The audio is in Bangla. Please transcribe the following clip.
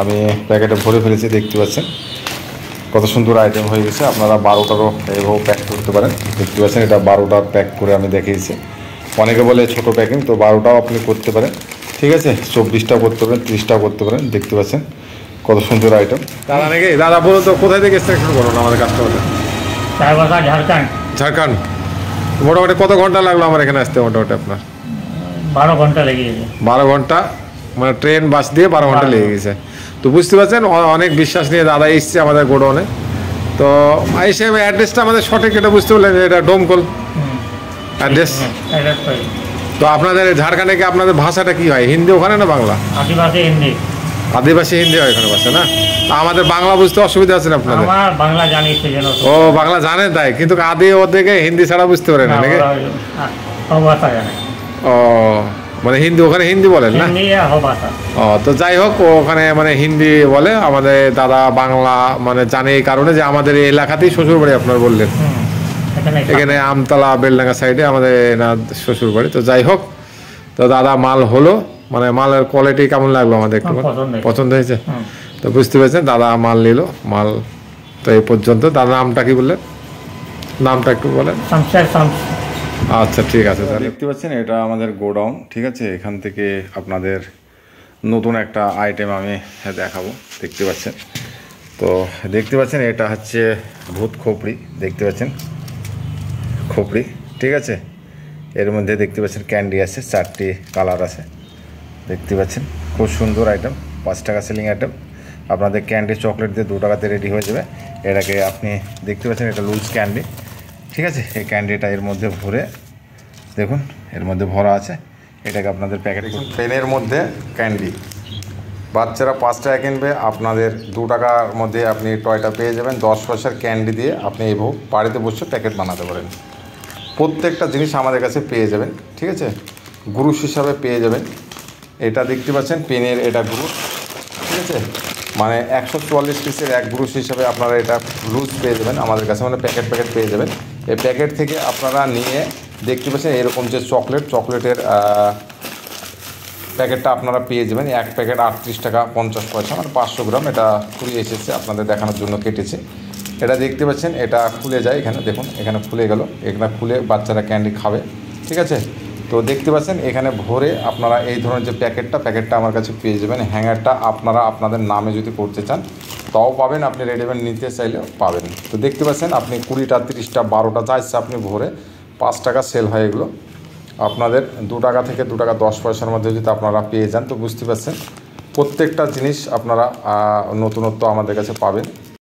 আমি প্যাকেটে ভরে ফেলেছি, দেখতে পাচ্ছেন কত সুন্দর আইটেম হয়ে গেছে। আপনারা 12টারও এভাবে প্যাক করতে পারেন। দেখতে পাচ্ছেন এটা 12টার প্যাক করে আমি দেখিয়েছি। অনেকে বলে ছোটো প্যাকিং, তো 12টাও আপনি করতে পারেন, ঠিক আছে। 24টাও করতে পারেন, 30টাও করতে পারেন। দেখতে পাচ্ছেন কত সুন্দর আইটেম। দাদা নাকি দাদা বলো তো কোথায় থেকে এসছে একটু বলুন আমাদের কাস্টমারদের। ঝাড়খণ্ড। ঝাড়খণ্ড। মোটামুটি কত ঘন্টা লাগলো আমার এখানে আসতে? মোটামুটি আপনার 12 ঘন্টা লেগে গেছে। 12 ঘন্টা, মানে ট্রেন বাস দিয়ে 12 ঘন্টা লেগে গেছে। তো বুঝতে পারছেন অনেক বিশ্বাস নিয়ে দাদা এসছে আমাদের গোডাউনে। তো এসে অ্যাড্রেসটা আমাদের সঠিক এটা বুঝতে পারলেন, এটা ডোমকল অ্যাড্রেস। তো আপনাদের ঝাড়খণ্ডে কি আপনাদের ভাষাটা কি হয়? হিন্দি ওখানে না বাংলা? আদিবাসী হিন্দি। আদিবাসী হিন্দি হয় এখানে ভাষা না? তা আমাদের বাংলা বুঝতে অসুবিধা আছে না আপনাদের? বাংলা জানি সেজন্য। ও বাংলা জানেন তাই, কিন্তু আদি ওদেরকে হিন্দি ছাড়া বুঝতে পারে না নাকি? ভাষা জানে। ও মানে হিন্দি ওখানে হিন্দি বলেন না? ও তো যাই হোক, ওখানে মানে হিন্দি বলে। আমাদের দাদা বাংলা মানে জানে এই কারণে যে আমাদের এই এলাকাতেই শ্বশুর বাড়ি আপনার বললেন, এখানে আমতলা বেলডাঙ্গা সাইডে আমাদের এনার শ্বশুর বাড়ি। তো যাই হোক, তো দাদা মাল হলো, মানে মালের কোয়ালিটি কেমন লাগলো আমাদের একটু পছন্দ হয়েছে? তো বুঝতে পেরেছেন দাদা মাল নিল, মাল তো এই পর্যন্ত। দাদা নামটা কি বললেন? নামটা একটু বলেন। আচ্ছা ঠিক আছে। তাহলে দেখতে পাচ্ছেন এটা আমাদের গোডাউন, ঠিক আছে। এখান থেকে আপনাদের নতুন একটা আইটেম আমি দেখাবো। দেখতে পাচ্ছেন, তো দেখতে পাচ্ছেন এটা হচ্ছে ভূত খোপড়ি। দেখতে পাচ্ছেন খোপড়ি, ঠিক আছে। এর মধ্যে দেখতে পাচ্ছেন ক্যান্ডি আছে, 4টি কালার আছে। দেখতে পাচ্ছেন খুব সুন্দর আইটেম, 5 টাকা সেলিং আইটেম। আপনাদের ক্যান্ডি চকলেট দিয়ে 2 টাকাতে রেডি হয়ে যাবে। এটাকে আপনি দেখতে পাচ্ছেন এটা লুজ ক্যান্ডি, ঠিক আছে। এই ক্যান্ডিটা এর মধ্যে ভরে দেখুন, এর মধ্যে ভরা আছে। এটাকে আপনাদের প্যাকেট পেনের মধ্যে ক্যান্ডি, বাচ্চারা 5 টাকা কিনবে, আপনাদের 2 টাকার মধ্যে আপনি টয়টা পেয়ে যাবেন। 10 পয়সার ক্যান্ডি দিয়ে আপনি এইভাবে বাড়িতে বসে প্যাকেট বানাতে পারেন। প্রত্যেকটা জিনিস আমাদের কাছে পেয়ে যাবেন, ঠিক আছে। গ্রুস হিসাবে পেয়ে যাবেন। এটা দেখতে পাচ্ছেন পেনের এটা গ্রুস, ঠিক আছে। মানে 144 পিসের এক গ্রুস হিসাবে আপনারা এটা লুজ পেয়ে যাবেন আমাদের কাছে, মানে প্যাকেট পেয়ে যাবেন। এই প্যাকেট থেকে আপনারা নিয়ে দেখতে পাচ্ছেন এরকম যে চকলেটের প্যাকেটটা আপনারা পেয়ে যাবেন। এক প্যাকেট 38 টাকা 50 পয়সা, মানে 500 গ্রাম। এটা খুলে এসেছে, আপনাদের দেখানোর জন্য কেটেছে। এটা দেখতে পাচ্ছেন এটা খুলে যায়, এখানে দেখুন, এখানে খুলে গেল। এখানে খুলে বাচ্চারা ক্যান্ডি খাবে, ঠিক আছে। তো দেখতে পাচ্ছেন এখানে ভরে আপনারা এই ধরনের যে প্যাকেটটা আমার কাছে পেয়ে যাবেন। হ্যাঙ্গারটা আপনারা আপনাদের নামে যদি করতে চান তাও পাবেন, আপনি রেডিমেড নিতে চাইলেও পাবেন। তো দেখতে পাচ্ছেন আপনি 20টা 30টা 12টা যা ইচ্ছা আপনি ভরে 5 টাকা সেল হয় এগুলো। আপনাদের 2 টাকা থেকে 2 টাকা 10 পয়সার মধ্যে যদি আপনারা পেয়ে যান, তো বুঝতে পারছেন প্রত্যেকটা জিনিস আপনারা নতুনত্ব আমাদের কাছে পাবেন।